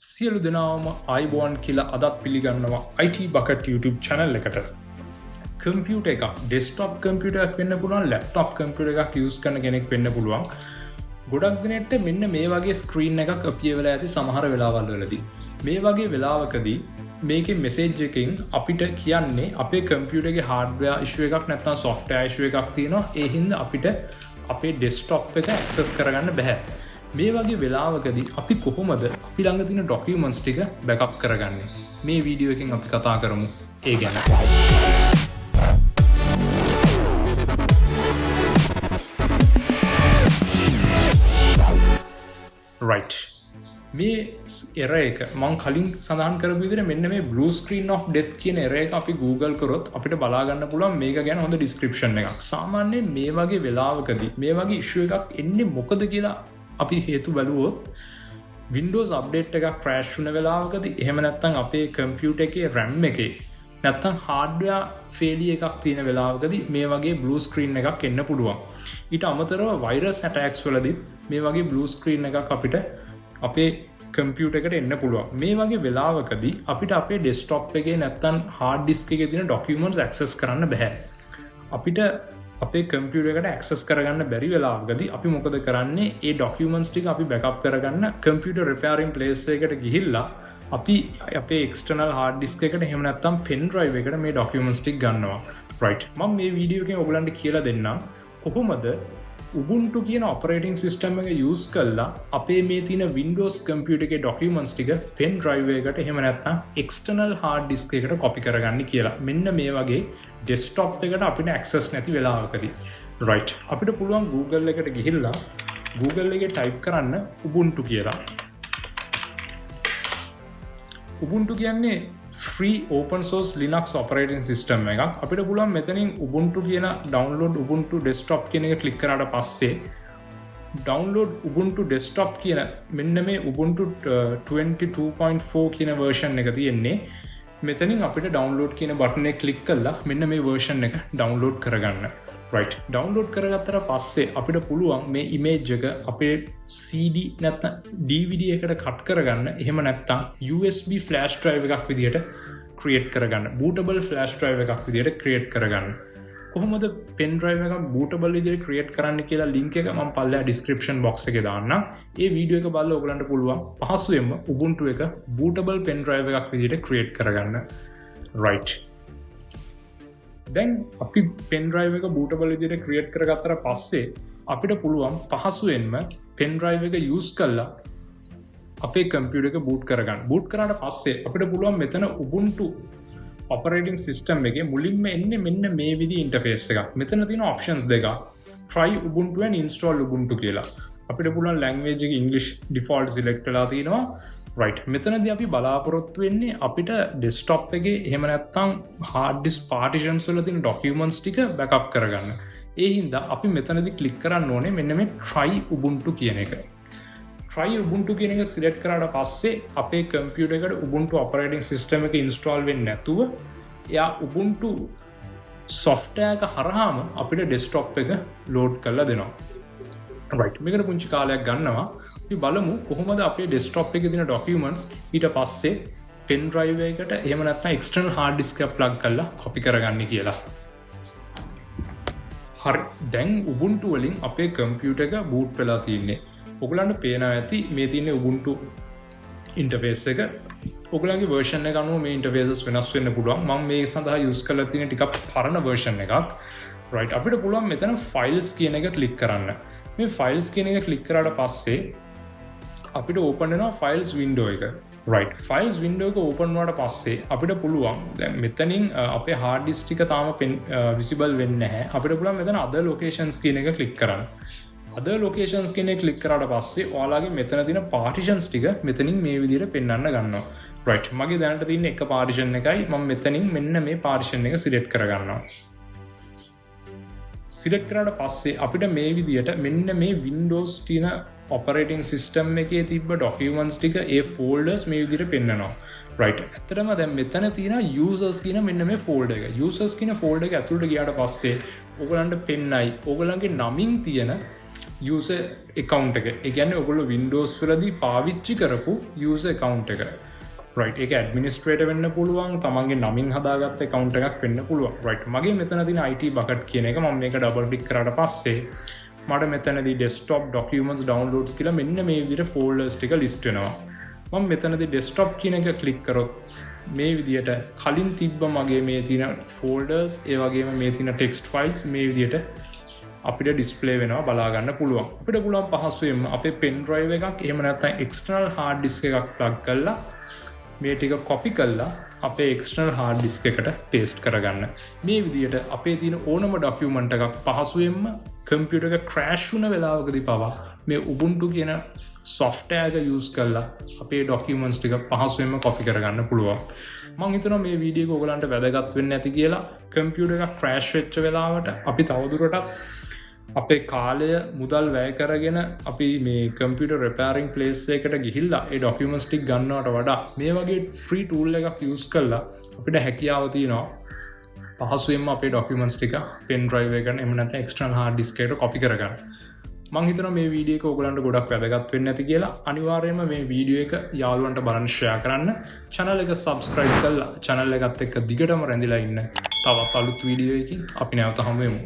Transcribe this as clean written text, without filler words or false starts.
සියලු දෙනාම අයිබෝන් කියලා අදත් පිළිගන්නවා IT Bucket YouTube channel එකට. කම්පියුටර් එකක් ඩෙස්ක්ටොප් කම්පියුටර් එකක් වෙන්න පුළුවන්, ලැප්ටොප් කම්පියුටර් එකක් යූස් කරන කෙනෙක් වෙන්න පුළුවන්. ගොඩක් දිනෙට මෙන්න මේ වගේ ස්ක්‍රීන් එකක් අපිය වෙලා ඇති සමහර වෙලාවල් වලදී. මේ වගේ වෙලාවකදී මේකේ මෙසේජ් එකකින් අපිට කියන්නේ අපේ කම්පියුටර් එකේ හાર્ඩ්වෙයාර් ඉෂුව එකක් නැත්නම් සොෆ්ට්වෙයාර් ඉෂුව එකක් තියෙනවා. ඒ හින්දා අපිට අපේ ඩෙස්ක්ටොප් එක ඇක්සස් කරගන්න බැහැ. මේ වගේ වෙලාවකදී අපි කොහොමද අපි ළඟ තියෙන ඩොකියුමන්ට්ස් ටික බෑකප් කරගන්නේ? මේ වීඩියෝ එකෙන් අපි කතා කරමු ඒ ගැන. right. මේ error එක මම කලින් සඳහන් කරපු විදිහට මෙන්න මේ blue screen of death කියන error එක අපි Google කරොත් අපිට බලා ගන්න පුළුවන් මේක ගැන හොඳ description එකක්. සාමාන්‍යයෙන් මේ වගේ වෙලාවකදී මේ වගේ issue එකක් එන්නේ මොකද කියලා අපි හේතු බලුවොත් Windows update එකක් crash වුණ වෙලාවකදී එහෙම නැත්නම් අපේ computer එකේ RAM එකේ නැත්නම් hardware failure එකක් තියෙන වෙලාවකදී මේ වගේ blue screen එකක් එන්න පුළුවන්. ඊට අමතරව virus attacks වලදී මේ වගේ blue screen එකක් අපිට අපේ computer එකට එන්න පුළුවන්. මේ වගේ වෙලාවකදී අපිට අපේ desktop එකේ නැත්නම් hard disk එකේ තියෙන documents access කරන්න බෑ. අපිට අපේ කම්පියුටර් එකට ඇක්සස් කරගන්න බැරි වෙලාවකදී අපි මොකද කරන්නේ? ඒ ડોකියුමන්ට්ස් ටික අපි බෑකප් කරගන්න කම්පියුටර් රිපෙයාරින් ප්ලේස් එකකට ගිහිල්ලා අපි අපේ එක්ස්ටර්නල් හાર્ඩ් ඩිස්ක් එකට එහෙම නැත්නම් පෙන් ඩ්‍රයිව් එකට මේ ડોකියුමන්ට්ස් ටික ගන්නවා. රයිට්. මම මේ වීඩියෝ එකෙන් ඔයගලන්ට කියලා දෙන්නම් කොහොමද Ubuntu කියන ඔපරේටින් සිස්ටම් එක යූස් කරලා අපේ මේ තියෙන Windows කම්පියුටර් එකේ ડોකියුමන්ට්ස් ටික පෙන් ඩ්‍රයිව් එකකට එහෙම නැත්නම් එක්ස්ටර්නල් හાર્ඩ් ඩිස්ක් එකකට කොපි කරගන්න කියලා. මෙන්න මේ වගේ ඩෙස්ක්ටොප් එකට අපිට ඇක්සස් නැති වෙලාවකදී. රයිට්. අපිට පුළුවන් Google එකට ගිහිල්ලා Google එකේ ටයිප් කරන්න Ubuntu කියලා. Ubuntu කියන්නේ free open source Linux operating system එකක්. අපිට පුළුවන් මෙතනින් Ubuntu කියන download Ubuntu desktop කියන එක ක්ලික් කරාට පස්සේ download Ubuntu desktop කියන මෙන්න මේ Ubuntu 22.4 කියන version එක තියෙන්නේ. මෙතනින් අපිට download කියන බටන් එක ක්ලික් කරලා මෙන්න මේ version එක download කරගන්න. right. download කරගත්තට පස්සේ අපිට පුළුවන් මේ image එක අපේ CD නැත්නම් DVD එකට cut කරගන්න. එහෙම නැත්නම් USB flash drive එකක් විදියට create කරගන්න. bootable flash drive එකක් විදියට create කරගන්න. කොහොමද pen drive එකක් bootable විදියට create කරන්න කියලා link එක මම පල්ලෙහා description box එකේ දාන්නම්. ඒ වීඩියෝ එක බලලා ඔයගලන්ට පුළුවන් පහසුවෙන්ම Ubuntu එක bootable pen drive එකක් විදියට create කරගන්න. right. දැන් අපි pen drive එක bootable විදියට create කරගත්තට පස්සේ අපිට පුළුවන් පහසුවෙන්ම pen drive එක use කරලා අපේ computer එක boot කරගන්න. boot කරාට පස්සේ අපිට පුළුවන් මෙතන Ubuntu operating system එකේ මුලින්ම එන්නේ මෙන්න මේ විදිහේ interface එකක්. මෙතන තියෙන options දෙකක්. try Ubuntu and install Ubuntu කියලා. අපිට පුළුවන් language එක English default select වෙලා තියෙනවා. right. මෙතනදී අපි බලාපොරොත්තු වෙන්නේ අපිට desktop එකේ එහෙම නැත්නම් hard disk partitions වල තියෙන documents ටික backup කරගන්න. ඒ හින්දා අපි මෙතනදී click කරන්න ඕනේ මෙන්න මේ try Ubuntu කියන එක. try Ubuntu කියන එක select කරාට පස්සේ අපේ computer එකට Ubuntu operating system එක install වෙන්නේ නැතුව එයා Ubuntu software එක හරහාම අපිට desktop එක load කරලා දෙනවා. right. මේකට පුංචි කාලයක් ගන්නවා. අපි බලමු කොහොමද අපේ desktop එකේ තියෙන documents ඊට පස්සේ pen drive එකකට එහෙම නැත්නම් external hard disk එක plug කරලා copy කරගන්නේ කියලා. හරි. දැන් Ubuntu වලින් අපේ computer එක boot වෙලා තියෙන්නේ. ඔයගලන්ට පේනවා ඇති මේ තියෙන Ubuntu interface එක. ඔයගලන්ගේ version එක අනුව මේ interfaces වෙනස් වෙන්න පුළුවන්. මම මේ සඳහා use කරලා තියෙන ටිකක් පරණ version එකක්. right. අපිට පුළුවන් මෙතන files කියන එක click කරන්න. මේ files කියන එක click කරාට පස්සේ අපිට open වෙනවා files window එක. right. files window එක open වුණාට පස්සේ අපිට පුළුවන් දැන් මෙතනින් අපේ hard disk ටික තාම visible වෙන්නේ නැහැ. අපිට පුළුවන් මෙතන other locations කියන එක click කරන්න. other locations කියන එක click කරාට පස්සේ ඔයාලගේ මෙතන තියෙන partitions ටික මෙතනින් මේ විදිහට පෙන්වන්න ගන්නවා. right. මගේ දැනට තියෙන එක partition එකයි මම මෙතනින් මෙන්න මේ partition එක select කරගන්නවා. select කරාට පස්සේ අපිට මේ විදිහට මෙන්න මේ Windows තියෙන operating system එකේ තිබ්බ documents ටික ඒ folders මේ විදිහට පෙන්නනවා. right. ඇත්තටම දැන් මෙතන තියෙන users කියන මෙන්න මේ folder එක. users කියන folder එක ඇතුළට ගියාට පස්සේ ඔයගලන්ට පෙන්නයි ඔයගලන්ගේ නමින් තියෙන user account එක. ඒ කියන්නේ ඔයගොල්ලෝ Windows වලදී පාවිච්චි කරපු user account එක. right. ඒක administrator වෙන්න පුළුවන්, තමන්ගේ නමින් හදාගත්ත account එකක් වෙන්න පුළුවන්. right. මගේ මෙතන තියෙන IT bucket කියන එක මම මේක double click කරාට පස්සේ මට මෙතනදී desktop documents downloads කියලා මෙන්න මේ විදිහට folders ටික list වෙනවා. මම මෙතනදී desktop කියන එක click කරොත් මේ විදිහට කලින් තිබ්බ මගේ මේ තියෙන folders ඒ වගේම මේ තියෙන text files මේ විදිහට අපිට ඩිස්ප්ලේ වෙනවා බලා ගන්න පුළුවන්. අපිට පුළුවන් පහසුවෙන්ම අපේ pen drive එකක් එහෙම නැත්නම් external hard disk එකක් plug කරලා මේ ටික copy කරලා අපේ external hard disk එකට paste කරගන්න. මේ විදිහට අපේ තියෙන ඕනම document එකක් පහසුවෙන්ම computer එක crash වුණ වෙලාවකදී පවා මේ Ubuntu කියන software එක use කරලා අපේ documents ටික පහසුවෙන්ම copy කරගන්න පුළුවන්. මම හිතනවා මේ වීඩියෝ එක ඔයගලන්ට වැදගත් වෙන්න ඇති කියලා. computer එක crash වෙච්ච වෙලාවට අපි තවදුරටත් අපේ කාලය මුදල් වැය කරගෙන අපි මේ computer repairing place එකකට ගිහිල්ලා ඒ documents ටික ගන්නවට වඩා මේ වගේ free tool එකක් use කරලා අපිට හැකියාව තියෙනවා පහසුවෙන්ම අපේ documents ටික pen drive එකකට එහෙම නැත්නම් external hard disk එකට copy කරගන්න. මම හිතනවා මේ වීඩියෝ එක ඔයගලන්ට ගොඩක් වැදගත් වෙන්න ඇති කියලා. අනිවාර්යයෙන්ම මේ වීඩියෝ එක යාළුවන්ට බලන්න share කරන්න. channel එක subscribe කරලා channel එකත් එක්ක දිගටම රැඳිලා ඉන්න. තවත් අලුත් වීඩියෝ එකකින් අපි නැවත හමු වෙමු.